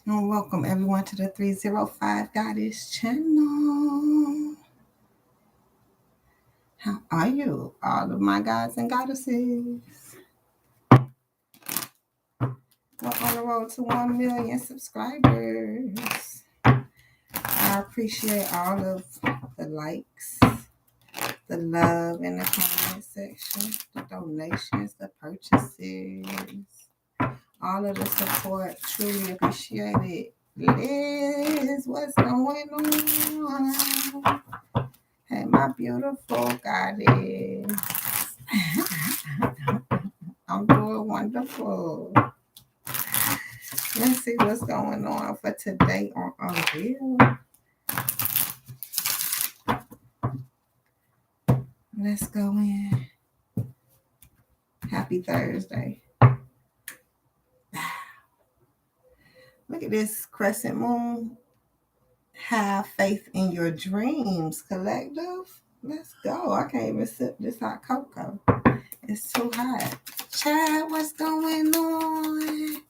And welcome everyone to the 305 Goddess channel. How are you? All of my gods and goddesses. We're on the road to 1 million subscribers. I appreciate all of the likes, the love in the comment section, the donations, the purchases, all of the support. Truly appreciate it. Liz, what's going on? Hey, my beautiful goddess. I'm doing wonderful. Let's see what's going on for today on Unreal. Let's go in. Happy Thursday. Look at this crescent moon. Have faith in your dreams, collective. Let's go. I can't even sip this hot cocoa. It's too hot. Chad, what's going on?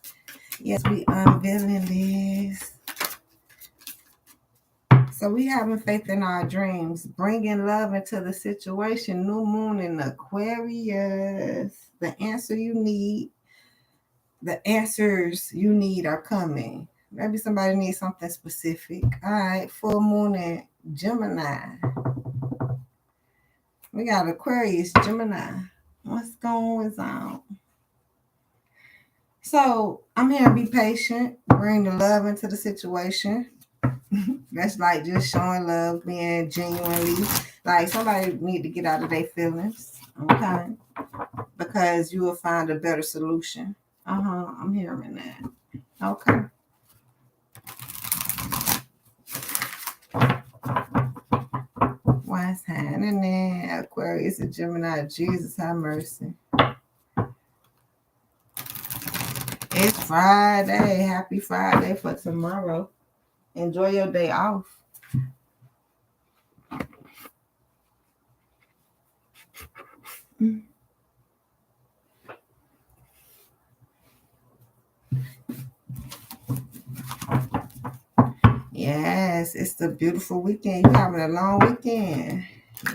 Yes, we unveiling this. So we having faith in our dreams, bringing love into the situation. New moon in Aquarius. The answers you need are coming. Maybe somebody needs something specific. All right, full moon in Gemini. We got Aquarius, Gemini. What's going on? So I'm here to be patient, bring the love into the situation. That's like just showing love, being genuinely like somebody need to get out of their feelings, okay? Because you will find a better solution. I'm hearing that. Okay. What's happening? Aquarius and Gemini. Jesus have mercy. It's Friday. Happy Friday for tomorrow. Enjoy your day off. Yes, it's the beautiful weekend. You're having a long weekend.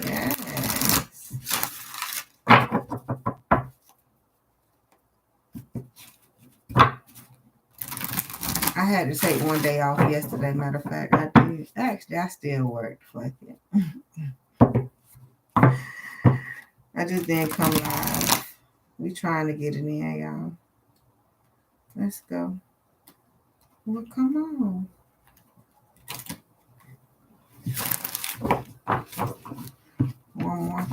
Yes. I had to take one day off yesterday, matter of fact. I did. Actually, I still worked. Fuck it. I just didn't come live. We trying to get it in, y'all. Let's go. Well, come on. One more.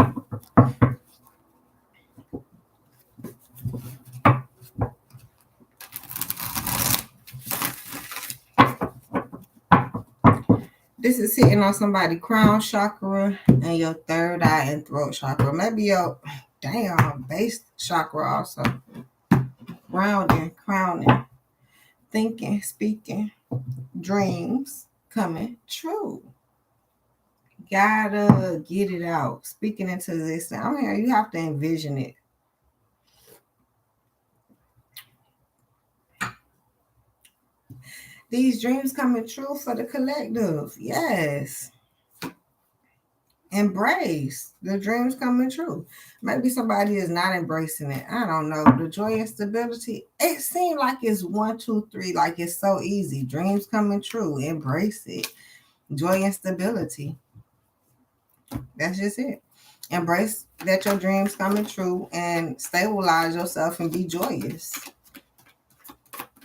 This is hitting on somebody's crown chakra and your third eye and throat chakra. Maybe your base chakra also. Grounding, crowning, thinking, speaking, dreams coming true. Gotta get it out. Speaking into this. I'm here. You have to envision it. These dreams coming true for the collective. Yes. Embrace the dreams coming true. Maybe somebody is not embracing it. I don't know. The joy and stability. It seems like it's 1, 2, 3. Like it's so easy. Dreams coming true. Embrace it. Joy and stability. That's just it. Embrace that your dreams coming true and stabilize yourself and be joyous.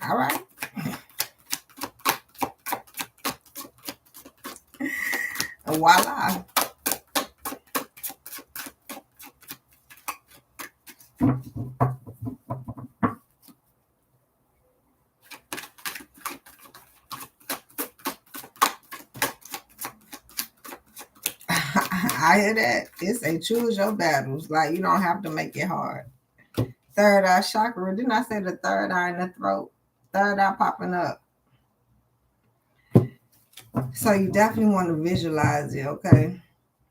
All right. And voila. I hear that. It's a choose your battles. Like you don't have to make it hard. Third eye chakra. Didn't I say the third eye in the throat? Third eye popping up. So you definitely want to visualize it, okay?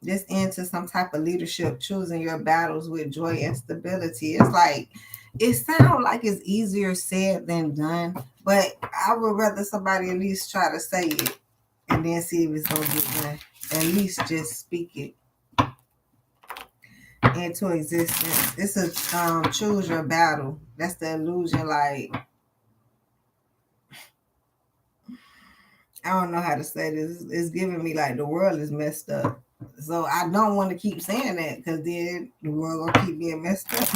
This into some type of leadership, choosing your battles with joy and stability. It's like It sounds like it's easier said than done, but I would rather somebody at least try to say it and then see if it's gonna get done. At least just speak it into existence. It's a choose your battle. That's the illusion. Like, I don't know how to say this. It's giving me like the world is messed up. So I don't want to keep saying that because then the world gonna keep being messed up.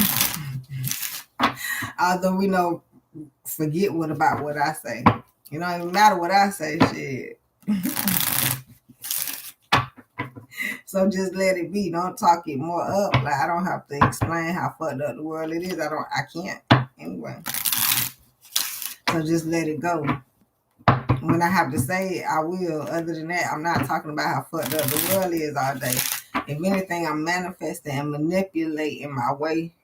Although we know, forget about what I say. You know, it don't matter what I say, shit. So just let it be. Don't talk it more up. Like, I don't have to explain how fucked up the world it is. I can't. Anyway. So just let it go. When I have to say it, I will. Other than that, I'm not talking about how fucked up the world is all day. If anything, I'm manifesting and manipulating my way.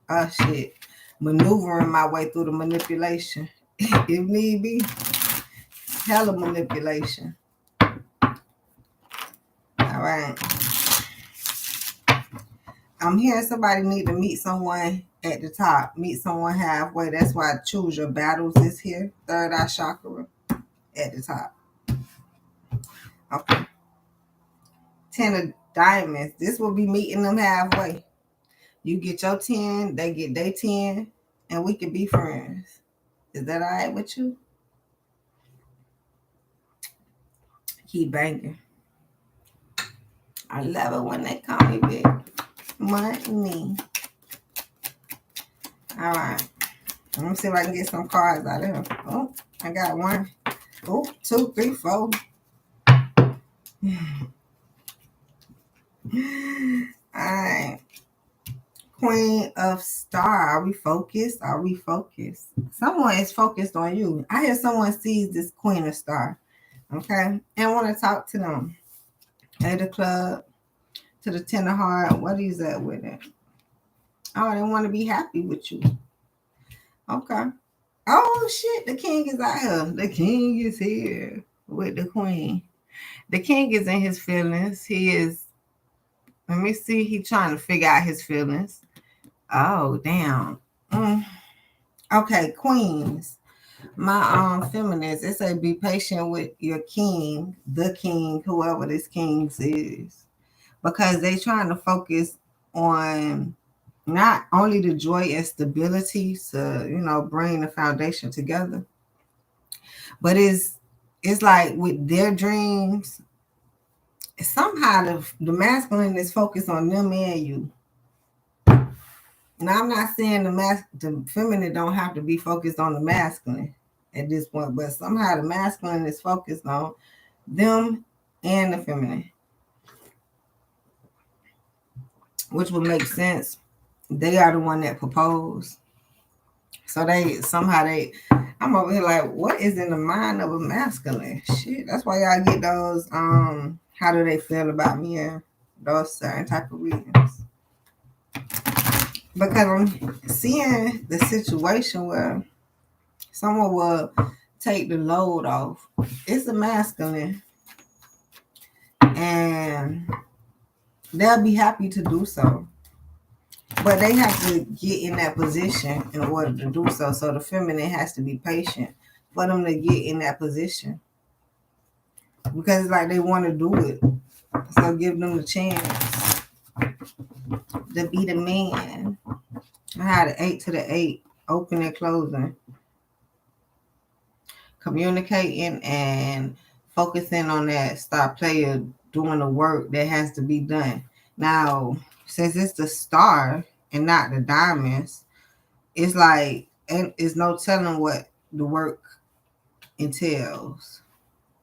Oh shit. Maneuvering my way through the manipulation. If need be. Hella manipulation. All right. I'm hearing somebody need to meet someone at the top. Meet someone halfway. That's why choose your battles is here. Third eye chakra at the top. Okay. 10 of diamonds. This will be meeting them halfway. You get your 10, they get their 10, and we can be friends. Is that all right with you? Keep banging. I love it when they call me big money. All right. Let me see if I can get some cards out of here. Oh, I got one. Oh, 2, 3, 4. Alright. Queen of Star. Are we focused? Are we focused? Someone is focused on you. I hear someone sees this Queen of Star. Okay. And want to talk to them. At the club. To the 10 of heart. What is that with it? Oh, they want to be happy with you. Okay. Oh shit. The king is out here. The king is here with the queen. The king is in his feelings. He is. Let me see. He's trying to figure out his feelings. Oh, damn. Okay, queens. My feminists, it say be patient with your king, the king, whoever this king is. Because they trying to focus on not only the joy and stability to, bring the foundation together, but it's like with their dreams, somehow the masculine is focused on them and you. Now, I'm not saying the feminine don't have to be focused on the masculine at this point, but somehow the masculine is focused on them and the feminine, which would make sense. They are the one that proposed. So I'm over here like, what is in the mind of a masculine? Shit, that's why y'all get those, how do they feel about me and those certain type of readings. Because I'm seeing the situation where someone will take the load off. It's a masculine. And they'll be happy to do so. But they have to get in that position in order to do so. So the feminine has to be patient for them to get in that position. Because it's like they want to do it. So give them the chance to be the man. I had an 8 to the 8, open and closing. Communicating and focusing on that star player doing the work that has to be done. Now, since it's the star and not the diamonds, it's like, and it's no telling what the work entails.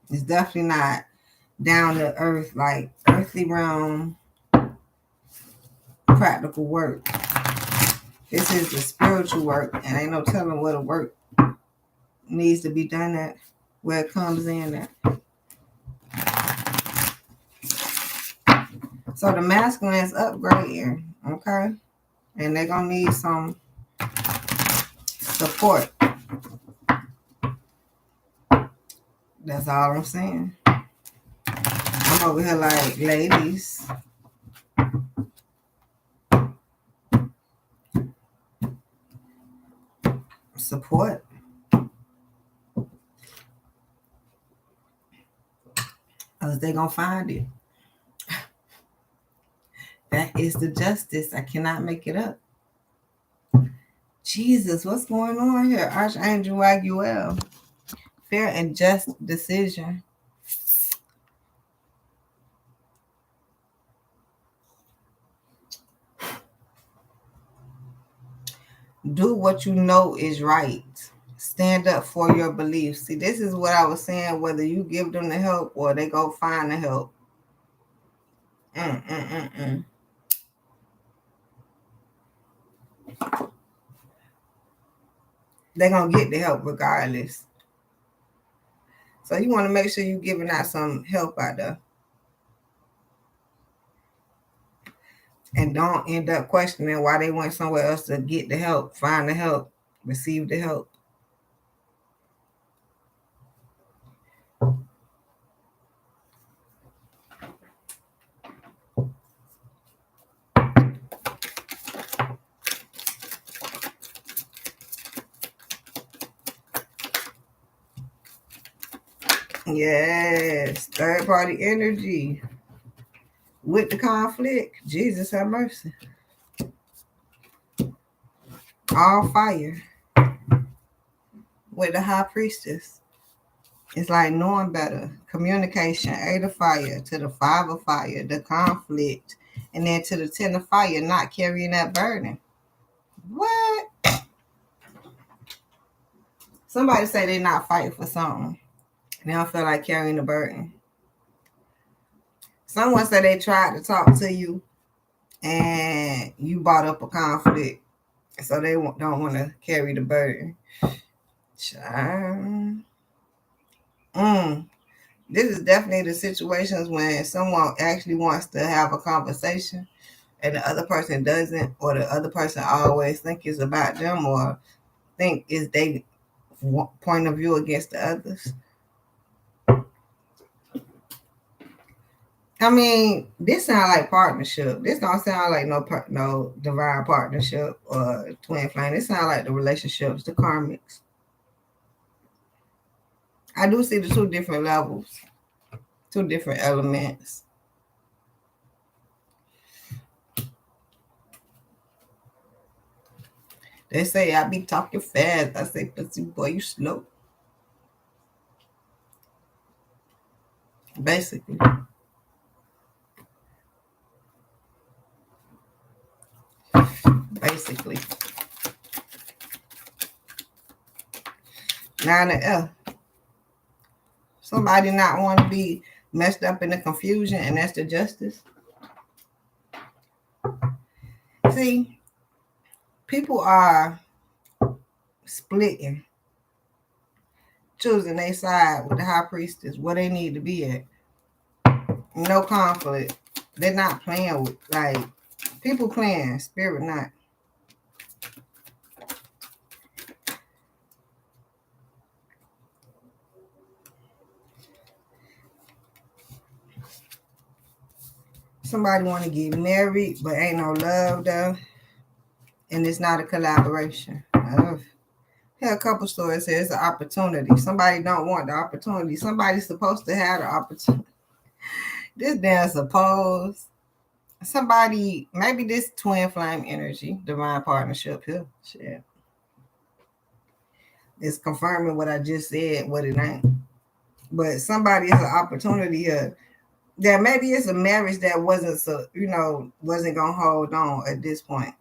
It's definitely not down to earth, like earthly realm practical work. This is the spiritual work, and ain't no telling what the work needs to be done at, where it comes in at. So the masculine is upgrading, okay? And they're going to need some support. That's all I'm saying. I'm over here like, ladies, support. Because they're going to find it. That is the justice. I cannot make it up. Jesus, what's going on here? Archangel Raguel. Fair and just decision. Do what you know is right. Stand up for your beliefs. See, this is what I was saying, whether you give them the help or they go find the help. They're going to get the help regardless. So you want to make sure you're giving out some help out there. And don't end up questioning why they went somewhere else to get the help, find the help, receive the help. Yes, third party energy with the conflict. Jesus have mercy. All fire with the high priestess. It's like knowing better. Communication, 8 of fire to the 5 of fire, the conflict, and then to the 10 of fire, not carrying that burden. What? Somebody say they not fighting for something. They don't feel like carrying the burden. Someone said they tried to talk to you and you brought up a conflict. So they don't want to carry the burden. This is definitely the situations when someone actually wants to have a conversation and the other person doesn't, or the other person always think it's about them or think is they point of view against the others. I mean, this sounds like partnership. This don't sound like no divine partnership or twin flame. This sounds like the relationships, the karmics. I do see the two different levels, two different elements. They say I be talking fast. I say, pussy boy, you slow. Basically. Now the F. Somebody not want to be messed up in the confusion, and that's the justice. See, people are splitting, choosing their side with the high priestess, where they need to be at. No conflict. They're not playing with, like, people playing, spirit not. Somebody want to get married, but ain't no love though. And it's not a collaboration. Here a couple stories here. It's an opportunity. Somebody don't want the opportunity. Somebody's supposed to have the opportunity. This damn suppose. Somebody, maybe this twin flame energy, divine partnership here. Shit. It's confirming what I just said, what it ain't. But somebody has an opportunity here. That maybe it's a marriage that wasn't wasn't gonna hold on at this point.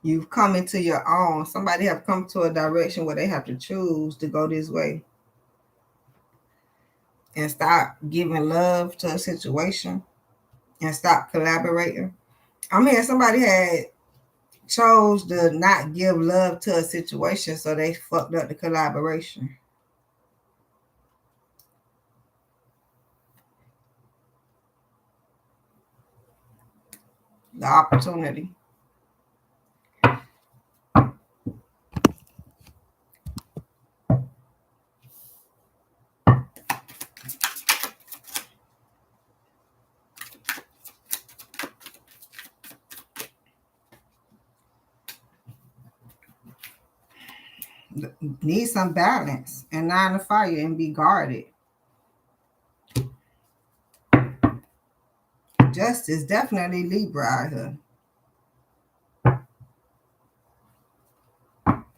You've come into your own. Somebody have come to a direction where they have to choose to go this way and stop giving love to a situation and stop collaborating. I'm here. Somebody had chose to not give love to a situation, so they fucked up the collaboration. The opportunity. Need some balance. And 9 of fire and be guarded. Justice, definitely Libra out here.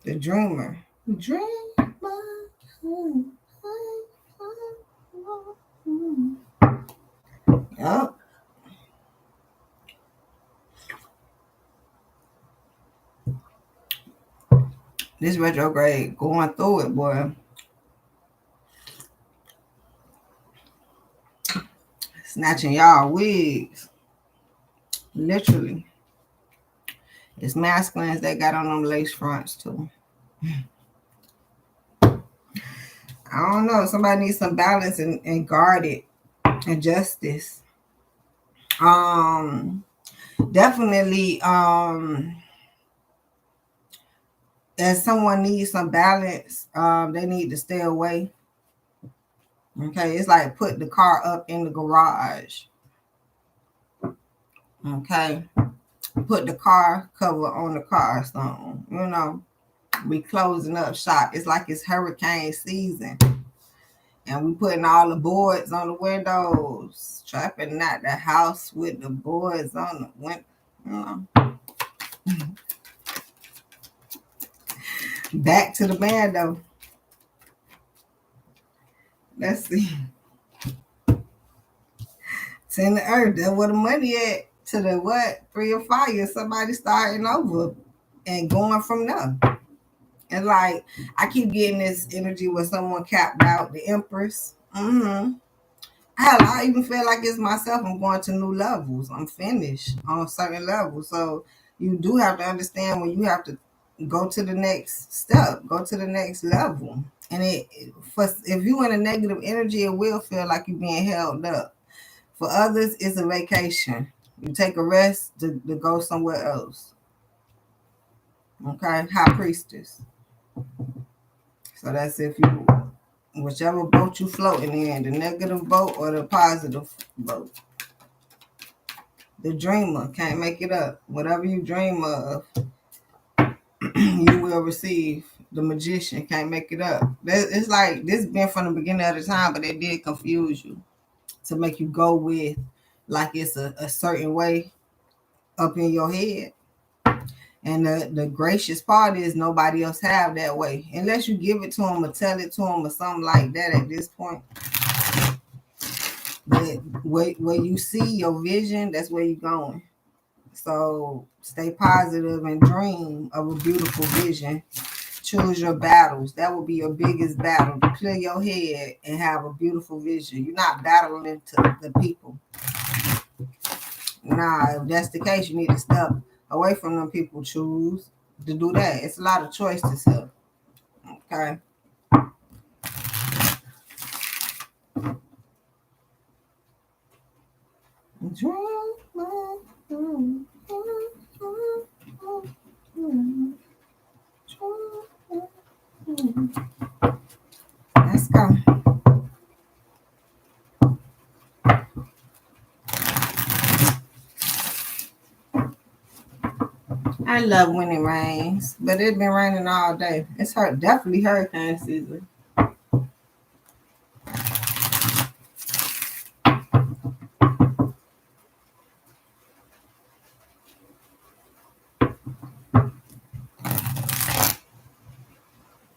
The dreamer. Dreamer. Yep. This retrograde going through it, boy. Snatching y'all wigs. Literally. It's masculines that got on them lace fronts too. I don't know. Somebody needs some balance and guarded and justice. Definitely as someone needs some balance, they need to stay away. Okay, it's like put the car up in the garage. Okay, put the car cover on the car, something. You know, we closing up shop. It's like it's hurricane season, and we putting all the boards on the windows, trapping out the house with the boards on the window. You know. Back to the band though. Let's see. 10 the earth. That's where the money at. To the what? 3 of fire. Somebody starting over and going from there. And like I keep getting this energy where someone capped out the Empress. Hell, I even feel like it's myself. I'm going to new levels. I'm finished on certain levels. So you do have to understand when you have to go to the next step, go to the next level. And if you in a negative energy, it will feel like you're being held up. For others, it's a vacation. You take a rest to go somewhere else. Okay, High Priestess. So that's if you, whichever boat you floating in, the negative boat or the positive boat. The dreamer can't make it up. Whatever you dream of, you will receive. The magician can't make it up. It's like this been from the beginning of the time, but it did confuse you to make you go with like it's a certain way up in your head. And the gracious part is nobody else have that way. Unless you give it to them or tell it to them or something like that at this point. But where you see your vision, that's where you're going. So stay positive and dream of a beautiful vision. Choose your battles. That will be your biggest battle. To clear your head and have a beautiful vision. You're not battling to the people. Nah, if that's the case, you need to step away from them people. Choose to do that. It's a lot of choices here. Okay. Let's go. I love when it rains, but it's been raining all day. It's definitely hurricane season.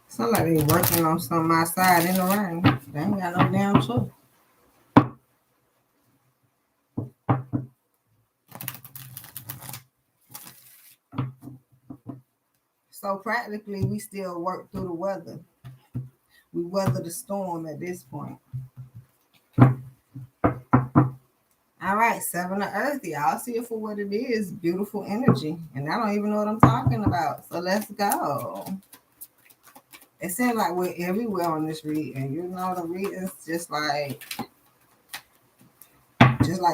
Sound like they working on something outside in the rain. They ain't got no damn choice. So practically, we still work through the weather. We weather the storm at this point. All right, 7 of Earth. Y'all see it for what it is. Beautiful energy. And I don't even know what I'm talking about. So let's go. It seems like we're everywhere on this reading. You know, the readings just like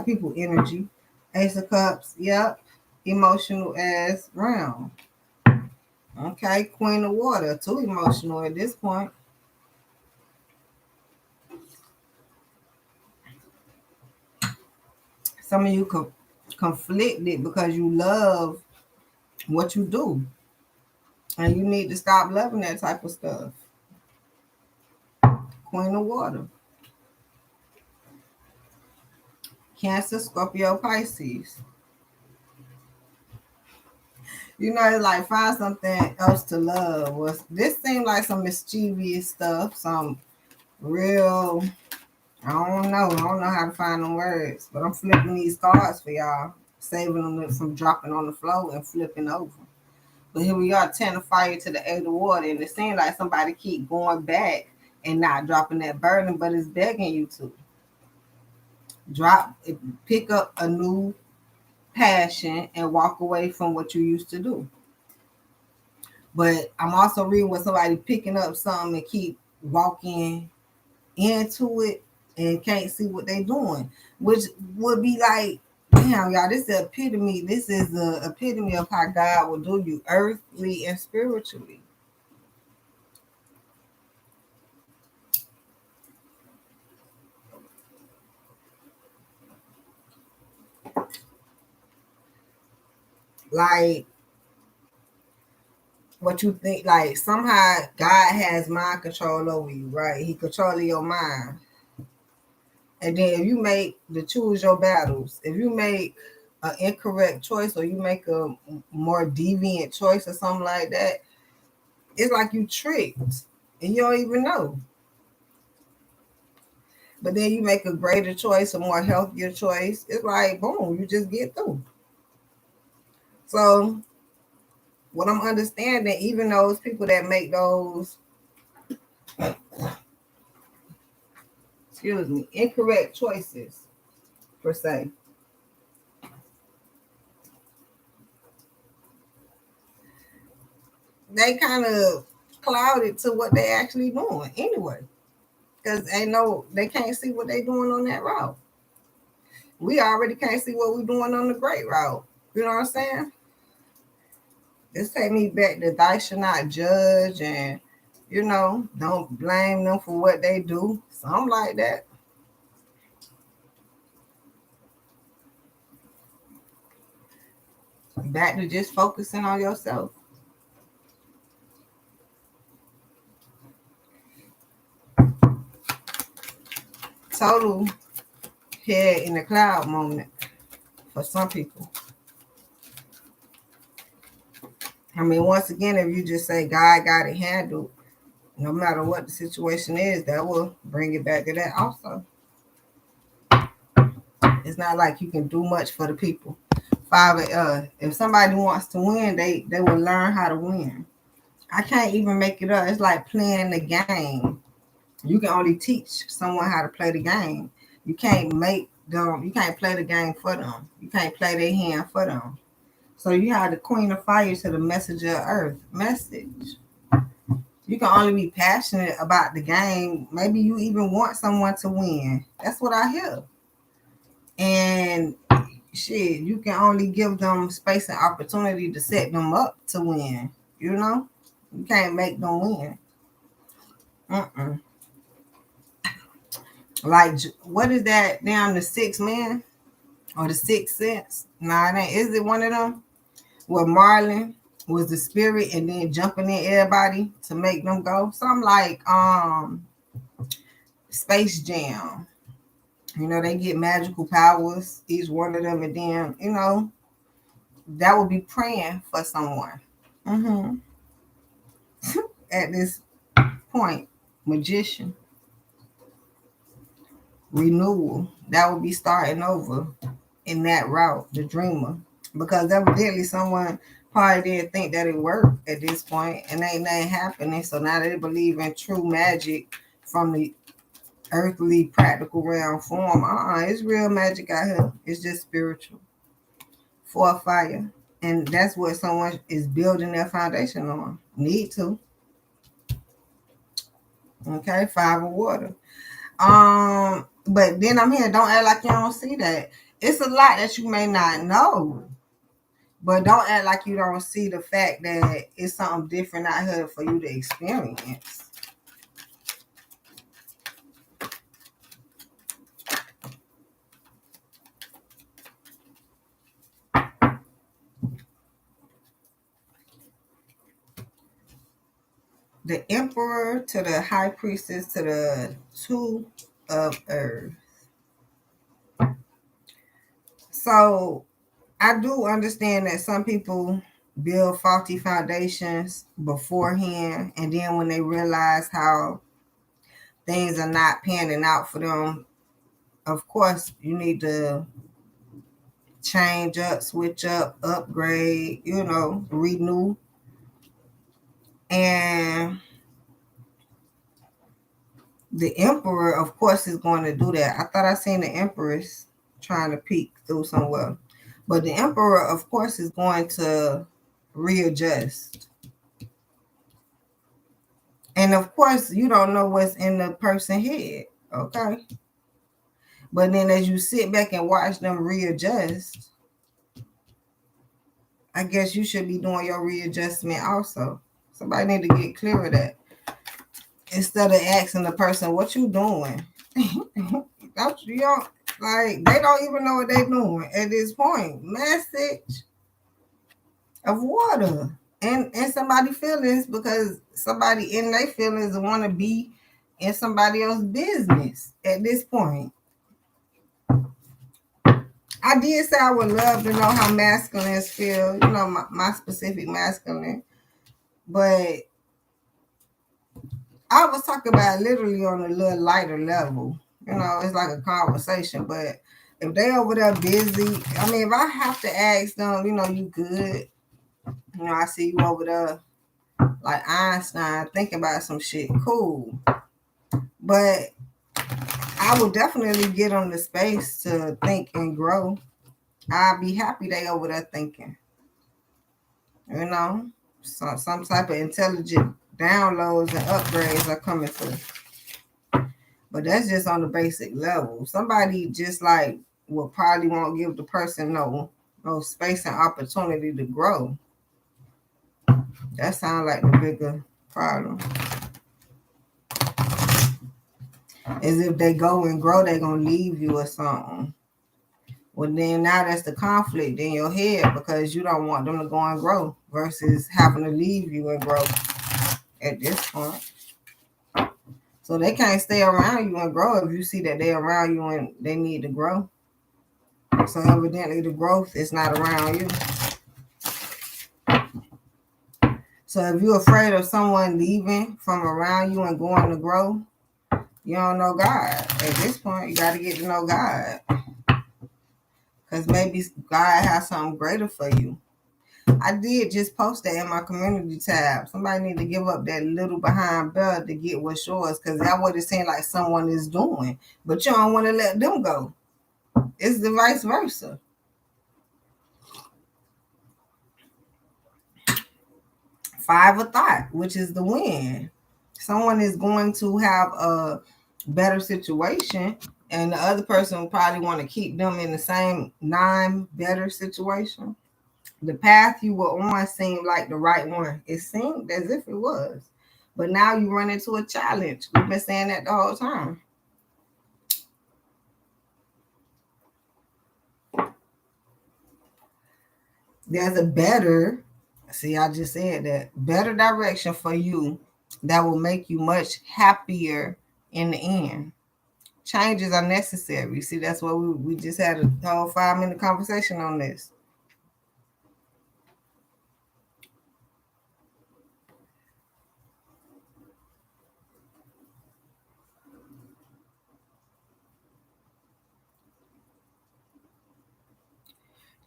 people energy. Ace of Cups. Yep. Emotional as round. Okay. Queen of Water. Too emotional at this point. Some of you conflicted because you love what you do. And you need to stop loving that type of stuff. Queen of Water. Cancer, Scorpio, Pisces. You know, it's like find something else to love. This seemed like some mischievous stuff, some real, I don't know. I don't know how to find them words, but I'm flipping these cards for y'all, saving them from dropping on the floor and flipping over. But here we are, 10 of fire to the 8 of water, and it seems like somebody keep going back and not dropping that burden, but it's begging you to drop, pick up a new passion and walk away from what you used to do. But I'm also reading with somebody picking up something and keep walking into it and can't see what they're doing, which would be like, damn, y'all, this is the epitome. This is the epitome of how God will do you, earthly and spiritually. Like, what you think, like somehow God has mind control over you, right? He controlling your mind. And then if you make the choose your battles, if you make an incorrect choice or you make a more deviant choice or something like that, it's like you tricked and you don't even know. But then you make a greater choice, a more healthier choice. It's like boom, you just get through. So what I'm understanding, even those people that make those, excuse me, incorrect choices per se, they kind of clouded to what they actually doing anyway. Because they can't see what they doing on that route. We already can't see what we doing on the great route. You know what I'm saying? This take me back to thou should not judge and don't blame them for what they do. Something like that. Back to just focusing on yourself. Total head in the cloud moment for some people. I mean, once again, if you just say God got it handled, no matter what the situation is, that will bring it back to that also. It's not like you can do much for the people. If somebody wants to win, they will learn how to win. I can't even make it up. It's like playing the game. You can only teach someone how to play the game. You can't make them, you can't play the game for them. You can't play their hand for them. So you have the Queen of Fire to the Messenger of Earth message. You can only be passionate about the game. Maybe you even want someone to win. That's what I hear. And shit, you can only give them space and opportunity to set them up to win. You can't make them win. Mm-mm. Like, what is that? Damn, the Sixth Man or the Sixth Sense? Nah, it ain't. Is it one of them? Where Marlon was the spirit and then jumping in everybody to make them go. Something like Space Jam. They get magical powers, each one of them, and then, that would be praying for someone. Mm-hmm. At this point, magician, renewal, that would be starting over in that route, the dreamer. Because evidently someone probably didn't think that it worked at this point and ain't nothing happening. So now they believe in true magic from the earthly practical realm form. It's real magic out here. It's just spiritual. For fire. And that's what someone is building their foundation on. Need to. Okay, 5 of water. But then I'm here. Don't act like you don't see that. It's a lot that you may not know. But don't act like you don't see the fact that it's something different out here for you to experience. the Emperor to the High Priestess to the Two of Earth. So I do understand that some people build faulty foundations beforehand, and then when they realize how things are not panning out for them, of course, you need to change up, switch up, upgrade, renew. And the Emperor, of course, is going to do that. I thought I seen the Empress trying to peek through somewhere. But the Emperor, of course, is going to readjust. And of course, you don't know what's in the person's head. Okay. But then as you sit back and watch them readjust, I guess you should be doing your readjustment also. Somebody need to get clear of that. Instead of asking the person, what you doing? You don't, like, they don't even know what they're doing at this point. Message of water. And somebody feelings because somebody in their feelings want to be in somebody else's business at this point. I did say I would love to know how masculines feel, my specific masculine. But I was talking about literally on a little lighter level. It's like a conversation. But if they over there busy, I mean, if I have to ask them, you good? I see you over there like Einstein thinking about some shit. Cool. But I would definitely get them the space to think and grow. I'd be happy they over there thinking. So some type of intelligent downloads and upgrades are coming through. But that's just on the basic level. Somebody just like will probably won't give the person no space and opportunity to grow. That sounds like the bigger problem. As if they go and grow, they're gonna leave you or something. Well, then now that's the conflict in your head because you don't want them to go and grow versus having to leave you and grow at this point. So they can't stay around you and grow if you see that they're around you and they need to grow. So evidently the growth is not around you. So if you're afraid of someone leaving from around you and going to grow, you don't know God. At this point, you got to get to know God. Because maybe God has something greater for you. I did just post that in my community tab. Somebody need to give up that little behind belt to get what's yours. Because that's what it seems like someone is doing. But you don't want to let them go. It's the vice versa. Five of thought, which is the win. Someone is going to have a better situation, and the other person will probably want to keep them in the same better situation. The path you were on seemed like the right one. It seemed as if it was. But now you run into a challenge. We've been saying that the whole time. There's a better, I just said that, better direction for you that will make you much happier in the end. Changes are necessary. See, that's what we just had a whole 5-minute conversation on this.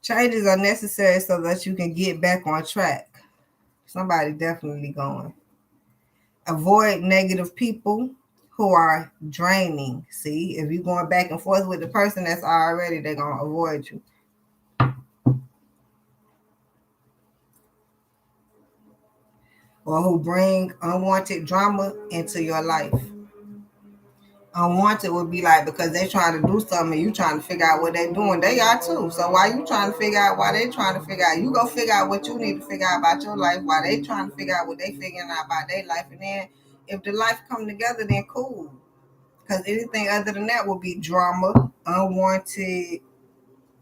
Changes are necessary so that you can get back on track. Somebody definitely going. Avoid negative people who are draining. See, if you're going back and forth with the person that's already, they're going to avoid you. Or who bring unwanted drama into your life. Unwanted would be like because they're trying to do something and you trying to figure out what they're doing. They are too. So why you trying to figure out why they trying to figure out? You go figure out what you need to figure out about your life while they trying to figure out what they figuring out about their life. And then if the life come together, then cool. Because anything other than that will be drama, unwanted,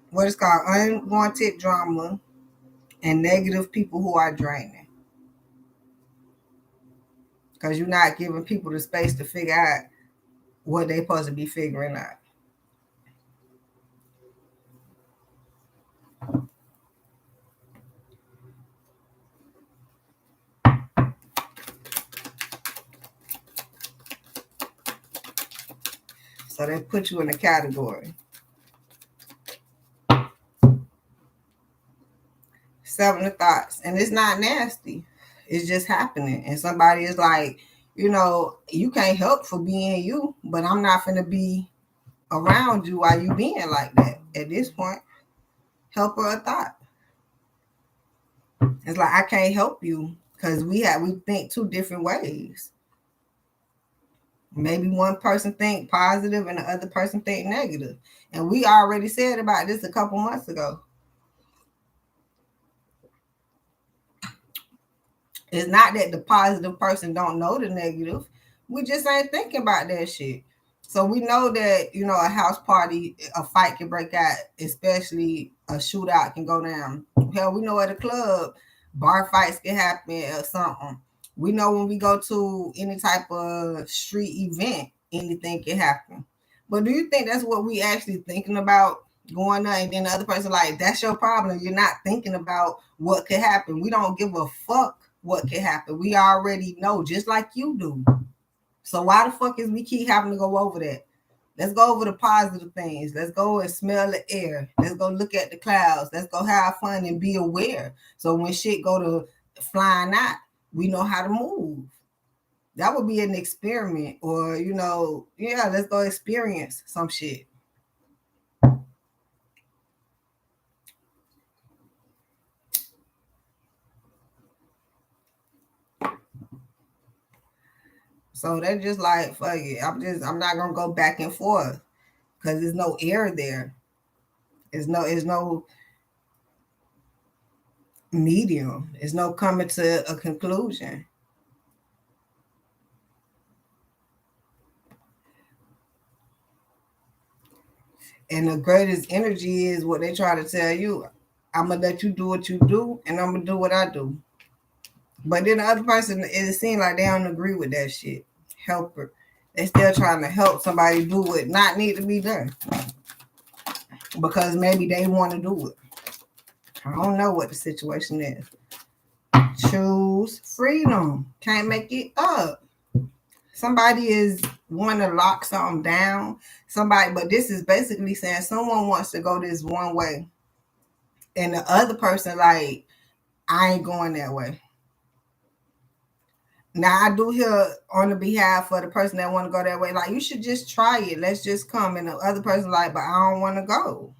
what is called unwanted drama, and negative people who are draining. because you're not giving people the space to figure out what they're supposed to be figuring out. So they put you in a category. 7 of thoughts. And it's not nasty. It's just happening. And somebody is like, you know, you can't help for being you, but I'm not going to be around you while you being like that. At this point, help or a thought. It's like, I can't help you because we think two different ways. Maybe one person think positive and the other person think negative. And we already said about this a couple months ago. It's not that the positive person don't know the negative. We just ain't thinking about that shit. So we know that, you know, a house party, a fight can break out, especially a shootout can go down. Hell, we know at a club, bar fights can happen or something. We know when we go to any type of street event, anything can happen. But do you think that's what we actually thinking about going there? And then the other person like, that's your problem. You're not thinking about what could happen. We don't give a fuck what could happen. We already know, just like you do. So why the fuck is we keep having to go over that? Let's go over the positive things. Let's go and smell the air. Let's go look at the clouds. Let's go have fun and be aware. So when shit go to flying out, we know how to move. That would be an experiment, or, you know, yeah, let's go experience some shit. So they're just like, fuck it. I'm not gonna go back and forth because there's no air there. There's no medium. There's no coming to a conclusion. And the greatest energy is what they try to tell you. I'm gonna let you do what you do, and I'm gonna do what I do. But then the other person, it seems like they don't agree with that shit. Helper. They still trying to help somebody do what not need to be done. Because maybe they want to do it. I don't know what the situation is. Choose freedom. Can't make it up. Somebody is want to lock something down. Somebody, but this is basically saying someone wants to go this one way. And the other person, like, I ain't going that way. Now I do hear on the behalf of the person that want to go that way, like, you should just try it. Let's just come. And the other person like, but I don't want to go.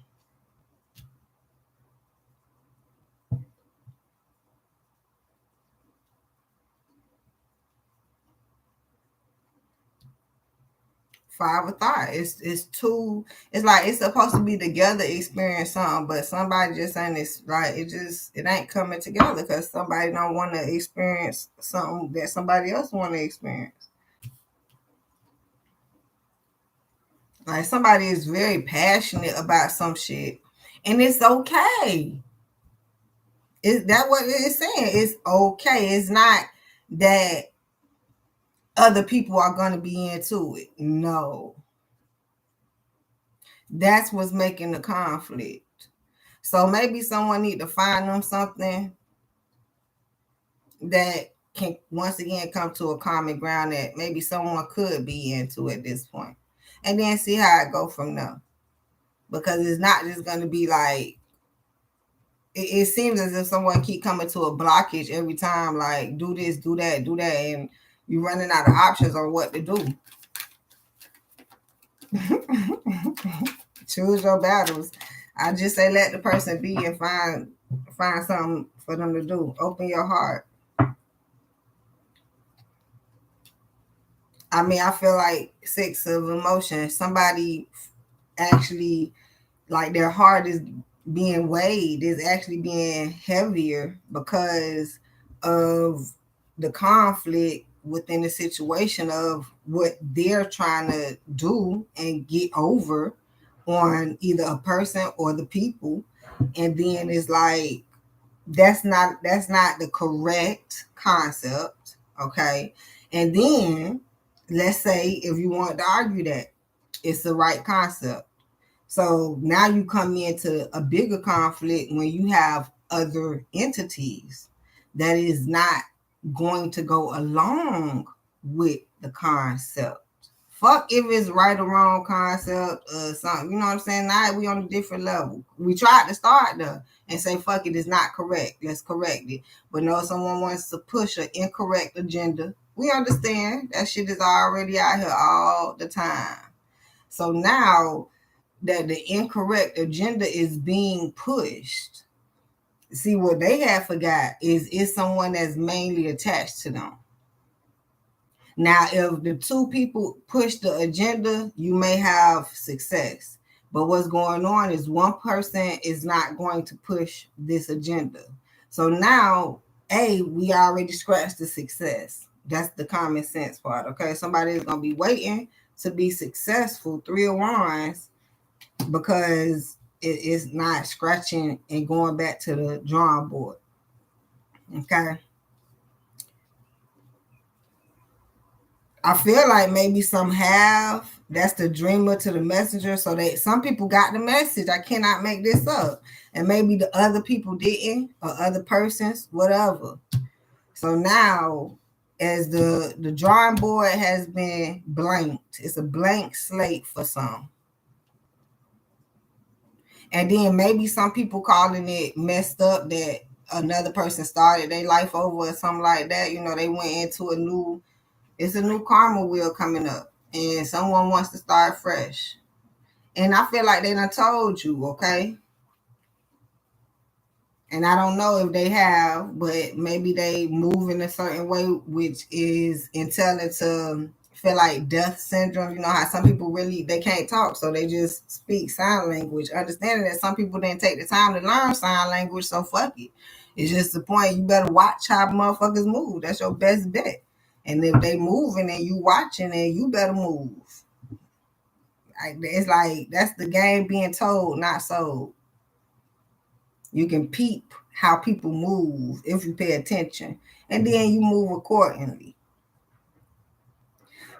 Five of thought. It's two. It's like it's supposed to be together, experience something, but somebody just saying it's like it ain't coming together because somebody don't want to experience something that somebody else want to experience. Like somebody is very passionate about some shit, and it's okay. Is that what it's saying? It's okay. It's not that other people are going to be into it. No, that's what's making the conflict. So maybe someone need to find them something that can once again come to a common ground that maybe someone could be into at this point, and then see how it go from there. Because it's not just going to be like it seems as if someone keep coming to a blockage every time, like do this, do that, do that, and you're running out of options on what to do. Choose your battles. I just say let the person be and find something for them to do. Open your heart. I mean, I feel like 6 of emotion. Somebody actually, like, their heart is being weighed, is actually being heavier because of the conflict within the situation of what they're trying to do and get over on either a person or the people. And then it's like that's not the correct concept. Okay. And then let's say if you want to argue that it's the right concept. So now you come into a bigger conflict when you have other entities that is not going to go along with the concept. Fuck if it's right or wrong concept or something. You know what I'm saying? Now we on a different level. We tried to start there and say, fuck it, it's not correct. Let's correct it. But no, someone wants to push an incorrect agenda. We understand that shit is already out here all the time. So now that the incorrect agenda is being pushed, see what they have forgot is someone that's mainly attached to them. Now, if the two people push the agenda, you may have success. But what's going on is one person is not going to push this agenda. So now, we already scratched the success. That's the common sense part. Okay, somebody is going to be waiting to be successful, 3 of Wands, because it is not scratching and going back to the drawing board. Okay. I feel like maybe some have. That's the dreamer to the messenger. So some people got the message. I cannot make this up. And maybe the other people didn't, or other persons, whatever. So now, as the drawing board has been blanked, it's a blank slate for some. And then maybe some people calling it messed up that another person started their life over or something like that. You know, they went into it's a new karma wheel coming up and someone wants to start fresh. And I feel like they done told you, okay? And I don't know if they have, but maybe they move in a certain way, which is intended to feel like death syndrome. You know how some people really, they can't talk, so they just speak sign language. Understanding that some people didn't take the time to learn sign language, so fuck it. It's just the point, you better watch how motherfuckers move. That's your best bet. And if they moving and you watching it, you better move. It's like, that's the game being told, not sold. You can peep how people move if you pay attention, and then you move accordingly.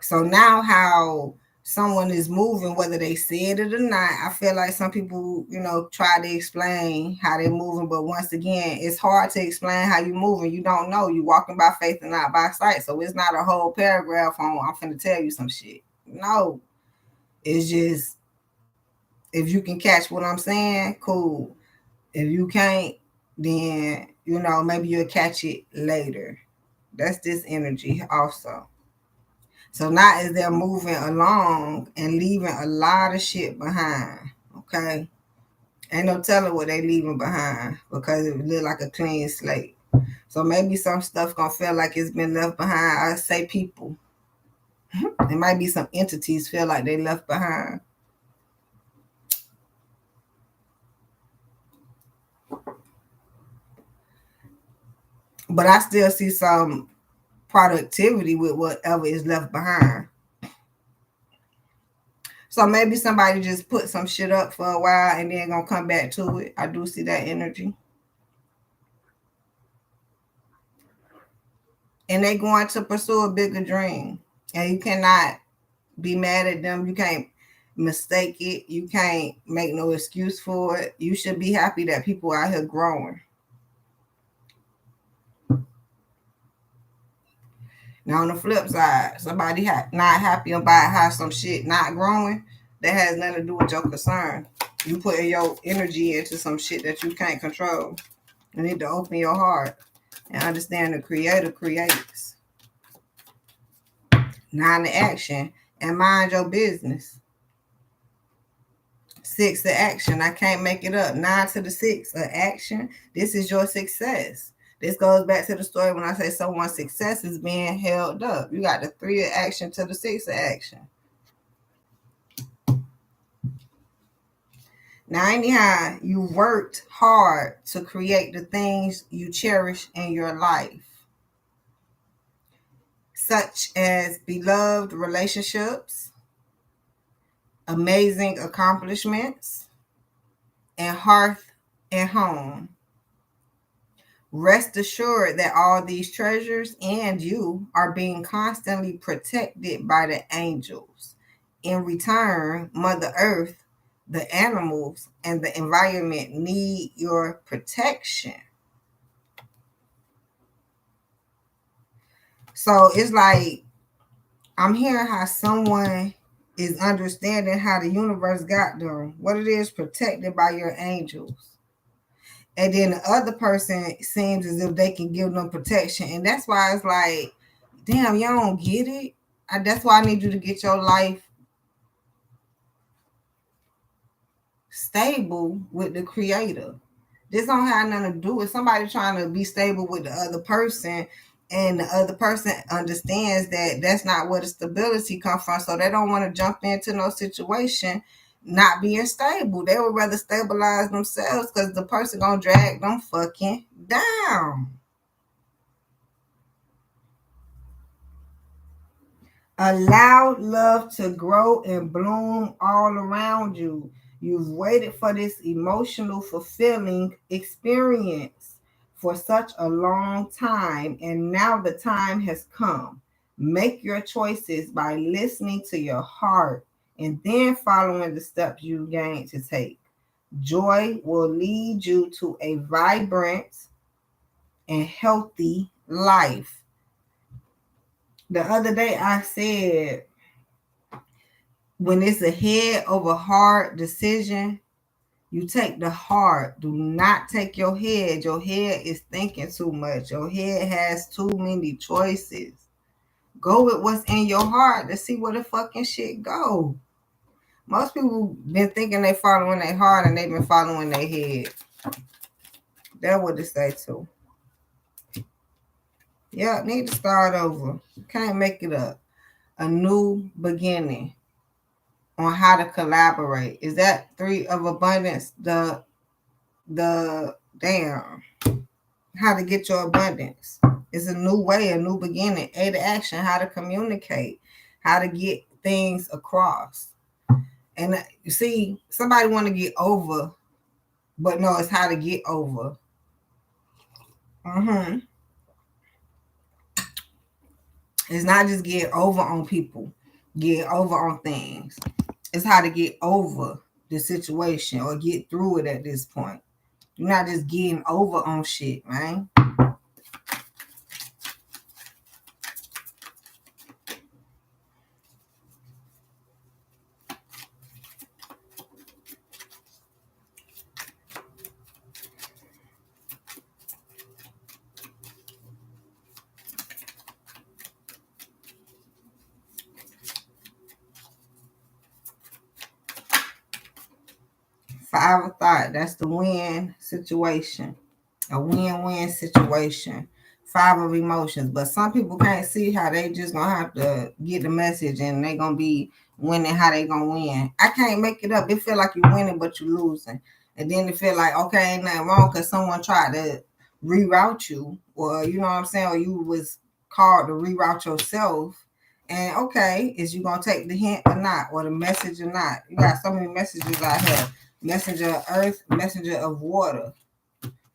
So now how someone is moving, whether they said it or not, I feel like some people, try to explain how they're moving, but once again, it's hard to explain how you're moving. You don't know. You're walking by faith and not by sight. So it's not a whole paragraph on, I'm finna tell you some shit. No. It's just, if you can catch what I'm saying, cool. If you can't, then, maybe you'll catch it later. That's this energy also. So now as they're moving along and leaving a lot of shit behind, okay? Ain't no telling what they leaving behind because it look like a clean slate. So maybe some stuff gonna feel like it's been left behind. I say people. There might be some entities feel like they left behind. But I still see some productivity with whatever is left behind. So maybe somebody just put some shit up for a while and then gonna come back to it. I do see that energy. And they going to pursue a bigger dream. And you cannot be mad at them. You can't mistake it. You can't make no excuse for it. You should be happy that people out here growing. Now on the flip side, somebody not happy about how some shit not growing, that has nothing to do with your concern. You putting your energy into some shit that you can't control. You need to open your heart and understand the creator creates. 9 to action and mind your business. 6 to action. I can't make it up. 9 to the 6 of action. This is your success. This goes back to the story when I say someone's success is being held up. You got the 3 of action to the 6 of action. Now, anyhow, you worked hard to create the things you cherish in your life, such as beloved relationships, amazing accomplishments, and hearth and home. Rest assured that all these treasures and you are being constantly protected by the angels. In return, Mother Earth, the animals, and the environment need your protection. So it's like I'm hearing how someone is understanding how the universe got them, what it is protected by your angels. And then the other person seems as if they can give them protection. And that's why it's like, damn, y'all don't get it. That's why I need you to get your life stable with the creator. This don't have nothing to do with somebody trying to be stable with the other person, and the other person understands that that's not where the stability comes from, so they don't want to jump into no situation not being stable. They would rather stabilize themselves because the person gonna drag them fucking down. Allow love to grow and bloom all around you. You've waited for this emotional, fulfilling experience for such a long time, and now the time has come. Make your choices by listening to your heart and then following the steps you gained to take. Joy will lead you to a vibrant and healthy life. The other day I said, when it's a head over heart decision, you take the heart. Do not take your head. Your head is thinking too much. Your head has too many choices. Go with what's in your heart to see where the fucking shit go. Most people been thinking they following their heart and they've been following their head. That's what they say too. Yeah, need to start over. Can't make it up. A new beginning on how to collaborate. Is that three of abundance the damn how to get your abundance? It's a new way, a new beginning. A to action, how to communicate, how to get things across. And you see, somebody want to get over, but no, it's how to get over. It's not just get over on people, get over on things. It's how to get over the situation or get through it at this point. You're not just getting over on shit, man. 5 of thought, that's the win situation. A win-win situation. 5 of emotions. But some people can't see how they just gonna have to get the message and they gonna be winning how they gonna win. I can't make it up. It feel like you winning but you losing. And then it feel like, okay, ain't nothing wrong because someone tried to reroute you, or you know what I'm saying, or you was called to reroute yourself. And okay, is you gonna take the hint or not, or the message or not? You got so many messages out here. Messenger of earth, messenger of water,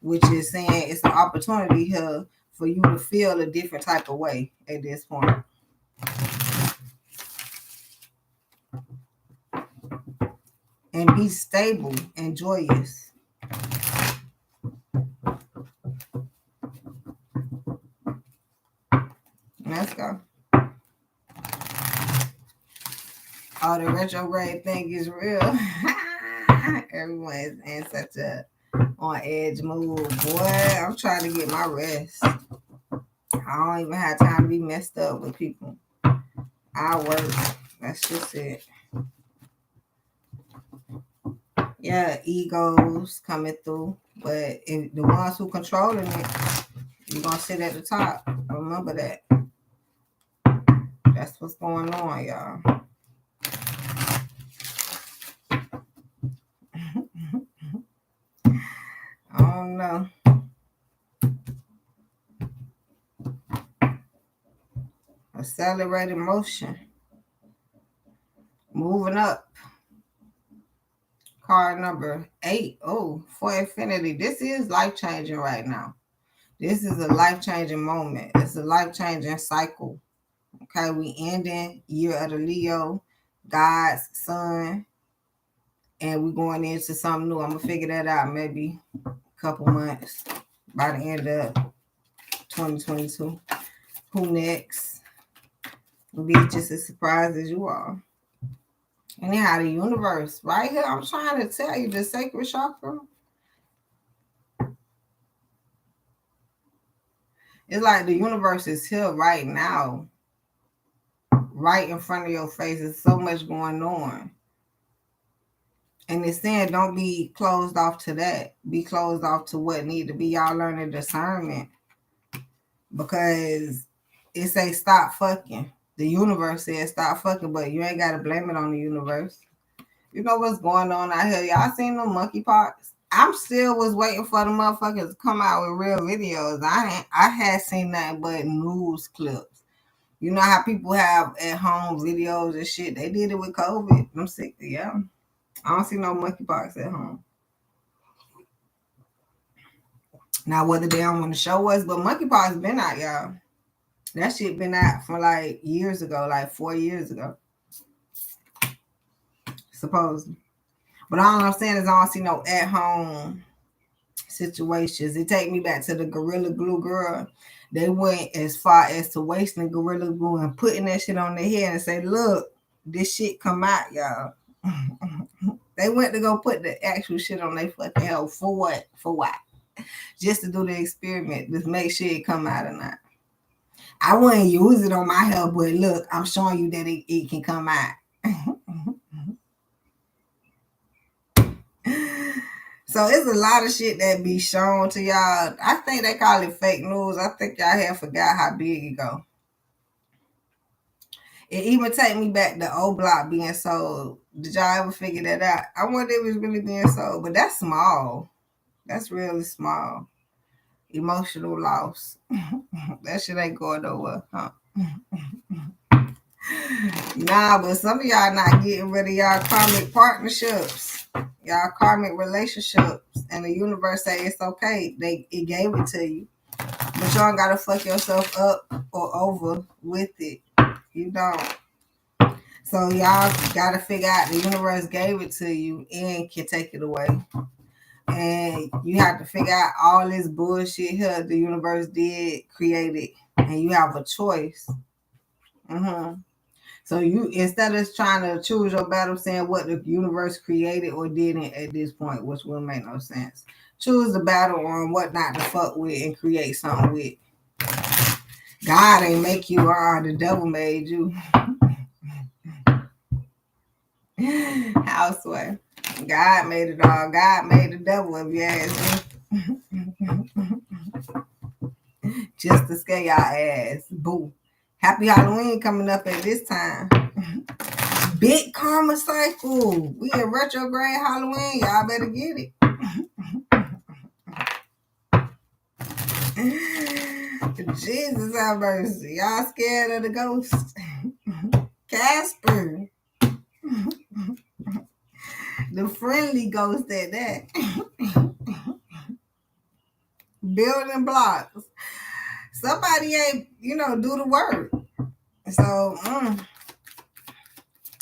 which is saying it's an opportunity here for you to feel a different type of way at this point. And be stable and joyous. Let's go. Oh, the retrograde thing is real. Everyone is in such a on edge move. Boy, I'm trying to get my rest. I don't even have time to be messed up with people. I work. That's just it. Yeah, egos coming through. But if the ones who controlling it, you're gonna sit at the top. Remember that. That's what's going on, y'all. I don't know. Accelerated motion. Moving up. Card number 8. Oh, for infinity. This is life changing right now. This is a life-changing moment. It's a life-changing cycle. Okay, we ending year of the Leo, God's son, and we're going into something new. I'm gonna figure that out maybe a couple months by the end of 2022. Who next? Will be just as surprised as you are. Anyhow, the universe, right here, I'm trying to tell you, the sacred chakra. It's like the universe is here right now, right in front of your face. There's so much going on. And it's saying don't be closed off to that. Be closed off to what need to be. Y'all learning discernment. Because it say stop fucking. The universe says stop fucking, but you ain't got to blame it on the universe. You know what's going on out here? Y'all seen the monkeypox? I'm still was waiting for the motherfuckers to come out with real videos. I had seen nothing but news clips. You know how people have at home videos and shit? They did it with COVID. I'm sick. Yeah. I don't see no monkeypox at home. Now, whether they don't want to show us, but monkeypox been out, y'all. That shit been out for like years ago, like 4 years ago. Supposedly. But all I'm saying is I don't see no at home situations. It take me back to the Gorilla Glue girl. They went as far as to wasting Gorilla Glue and putting that shit on their head and say, look, this shit come out, y'all. They went to go put the actual shit on their fucking head. For what? For what? Just to do the experiment. Just make sure it come out or not. I wouldn't use it on my hair, but look, I'm showing you that it can come out. So it's a lot of shit that be shown to y'all. I think they call it fake news. I think y'all have forgot how big it go. It even take me back to O Block being sold. Did y'all ever figure that out? I wonder if it was really being sold, but that's small. That's really small. Emotional loss. That shit ain't going nowhere, huh? Nah, but some of y'all not getting rid of y'all karmic partnerships, y'all karmic relationships, and the universe say it's okay. It gave it to you, but y'all gotta fuck yourself up or over with it. You don't. So y'all gotta figure out the universe gave it to you and can take it away. And you have to figure out all this bullshit here the universe did create it, and you have a choice. So you, instead of trying to choose your battle, saying what the universe created or didn't at this point, which will make no sense. Choose the battle on what not to fuck with and create something with. God ain't make you, the devil made you. Housewife. God made it all. God made the devil, if you ask me. Just to scare y'all ass. Boo. Happy Halloween coming up at this time. Big karma cycle. We in retrograde Halloween. Y'all better get it. Jesus have mercy. Y'all scared of the ghost? Casper. The friendly ghost at that. Building blocks. Somebody ain't, do the work. So,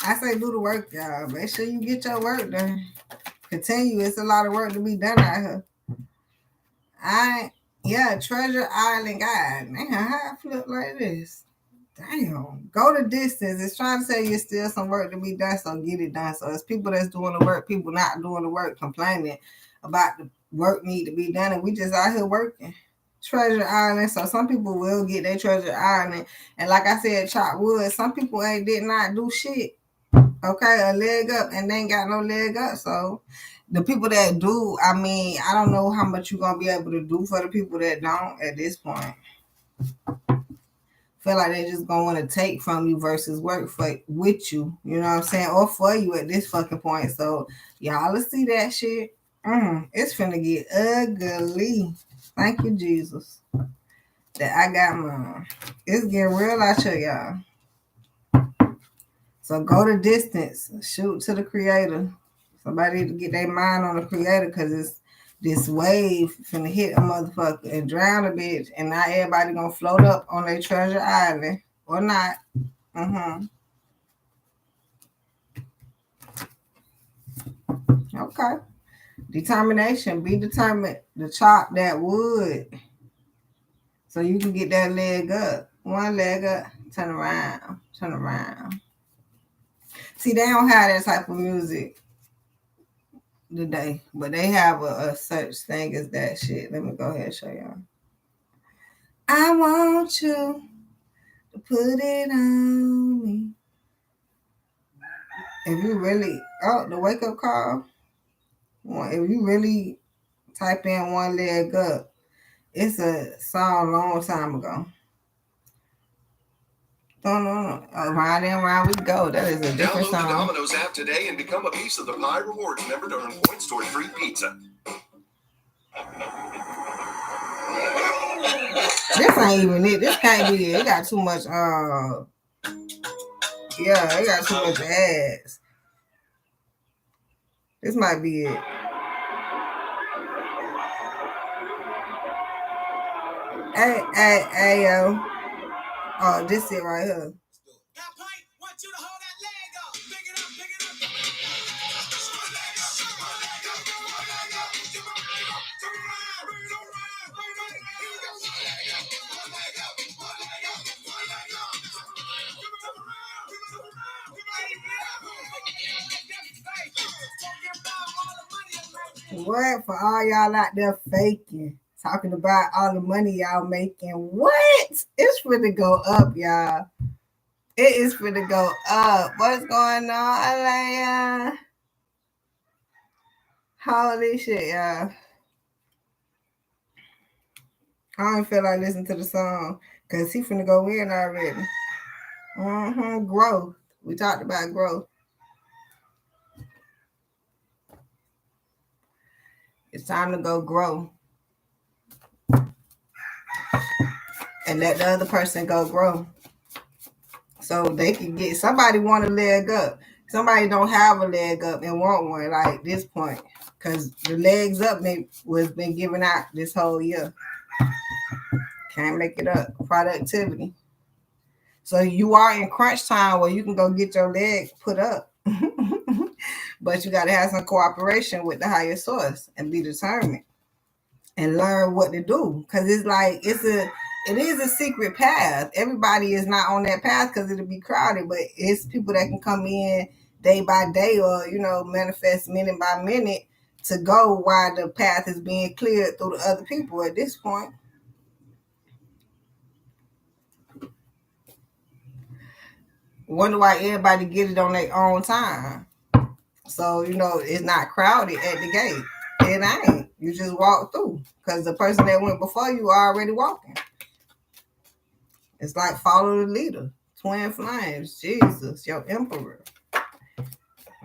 I say do the work, y'all. Make sure you get your work done. Continue. It's a lot of work to be done out here. Treasure Island guy. Man, how I flip like this? Damn. Go the distance. It's trying to say there's still some work to be done, so get it done. So it's people that's doing the work, people not doing the work, complaining about the work need to be done, and we just out here working. Treasure Island. So some people will get their Treasure Island. And like I said, chop wood. Some people did not do shit. Okay, a leg up, and they ain't got no leg up. So the people that do, I don't know how much you're gonna be able to do for the people that don't at this point. Feel like they just gonna want to take from you versus work with you. You know what I'm saying? Or for you at this fucking point. So y'all let's see that shit. It's finna get ugly. Thank you, Jesus. That I got mine. It's getting real out here, y'all. So go the distance. Shoot to the creator. Somebody to get their mind on the creator, because it's this wave finna hit a motherfucker and drown a bitch, and now everybody gonna float up on their treasure island or not. Okay. Determination. Be determined to chop that wood so you can get that leg up. One leg up, turn around, turn around. See, they don't have that type of music today, but they have a such thing as that shit. Let me go ahead and show y'all. I want you to put it on me. If you really, the wake up call. If you really type in one leg up, it's a song long time ago. No. Around and around we go. That is a different song. Download the Domino's app today and become a piece of the Pie Rewards member to earn points toward free pizza. This ain't even it. This can't be it. It got too much, yeah, it got too much ads. This might be it. Hey, yo. Oh, this it right here. What for all y'all out there faking, talking about all the money y'all making? What? It's finna go up, y'all. It is finna go up. What's going on, Alaya? Holy shit, y'all. I don't feel like listening to the song because he finna go in already. Growth. We talked about growth. It's time to go grow. And let the other person go grow. So they can get, somebody want a leg up. Somebody don't have a leg up and want one like this point. Because the legs up was been given out this whole year. Can't make it up. Productivity. So you are in crunch time where you can go get your leg put up. But you got to have some cooperation with the higher source and be determined and learn what to do. Because it's like, it is a secret path. Everybody is not on that path because it'll be crowded, but it's people that can come in day by day or, manifest minute by minute to go while the path is being cleared through the other people at this point. Wonder why everybody get it on their own time. So, it's not crowded at the gate. It ain't. You just walk through because the person that went before you are already walking. It's like follow the leader. Twin flames. Jesus, your emperor.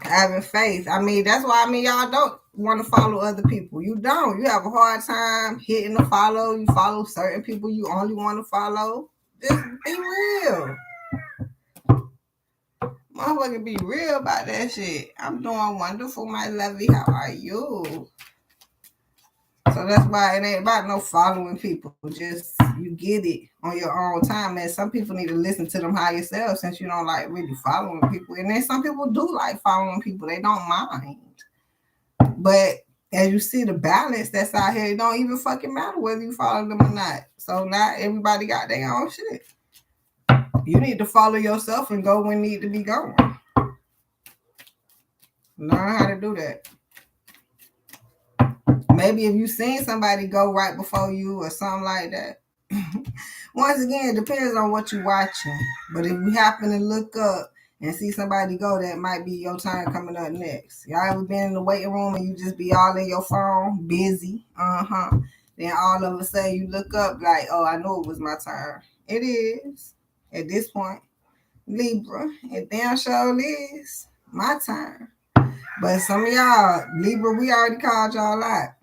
Having faith. That's why y'all don't want to follow other people. You don't. You have a hard time hitting the follow. You follow certain people you only want to follow. Just be real. Motherfucker, be real about that shit. I'm doing wonderful, my lovey. How are you? So that's why it ain't about no following people. Just you get it on your own time. And some people need to listen to them higher self since you don't like really following people. And then some people do like following people. They don't mind. But as you see the balance that's out here, it don't even fucking matter whether you follow them or not. So not everybody got their own shit. You need to follow yourself and go when you need to be going. Learn how to do that. Maybe if you seen somebody go right before you or something like that. Once again, it depends on what you're watching. But if you happen to look up and see somebody go, that might be your turn coming up next. Y'all ever been in the waiting room and you just be all in your phone, busy? Then all of a sudden you look up like, oh, I knew it was my turn. It is. At this point, Libra, it damn sure is my turn. But some of y'all, Libra, we already called y'all out.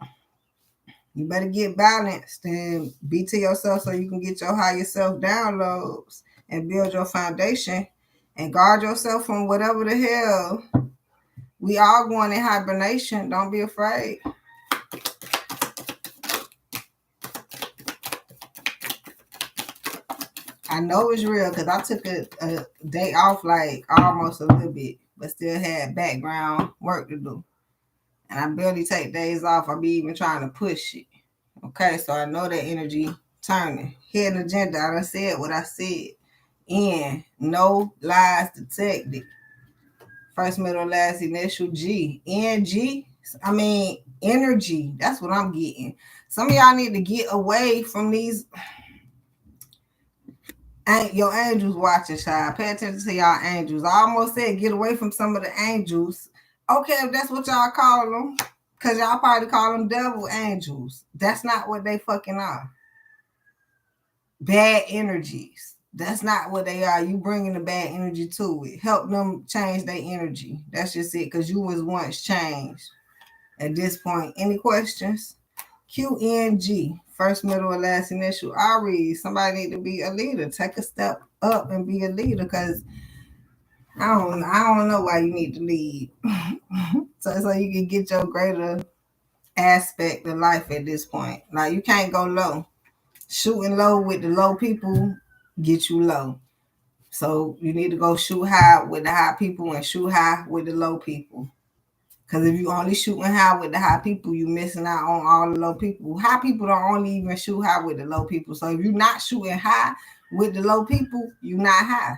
You better get balanced and be to yourself so you can get your higher self downloads and build your foundation and guard yourself from whatever the hell. We all going in hibernation. Don't be afraid. I know it's real because I took a day off, like almost a little bit, but still had background work to do. And I barely take days off. I be even trying to push it. Okay, so I know that energy turning. Hidden agenda. I done said what I said. And no lies detected. First, middle, last initial G. NG. I mean, energy. That's what I'm getting. Some of y'all need to get away from these. Ain't your angels watching, child. Pay attention to y'all angels. I almost said get away from some of the angels. Okay, if that's what y'all call them, because y'all probably call them devil angels. That's not what they fucking are. Bad energies. That's not what they are. You bringing the bad energy to it. Help them change their energy. That's just it, because you was once changed. At this point, any questions? QNG, first, middle, or last initial. I read. Somebody need to be a leader. Take a step up and be a leader, because I don't know why you need to lead. so you can get your greater aspect of life at this point. Like, you can't go low. Shooting low with the low people get you low. So you need to go shoot high with the high people and shoot high with the low people. Because if you only shooting high with the high people, you missing out on all the low people. High people don't only even shoot high with the low people. So if you're not shooting high with the low people, you're not high.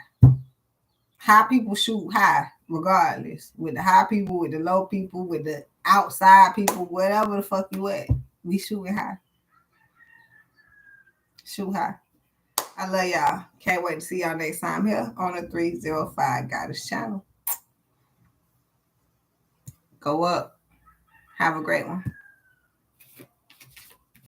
High people shoot high regardless. With the high people, with the low people, with the outside people, whatever the fuck you at, we shooting high. Shoot high. I love y'all. Can't wait to see y'all next time here on the 305 Goddess channel. Go up. Have a great one.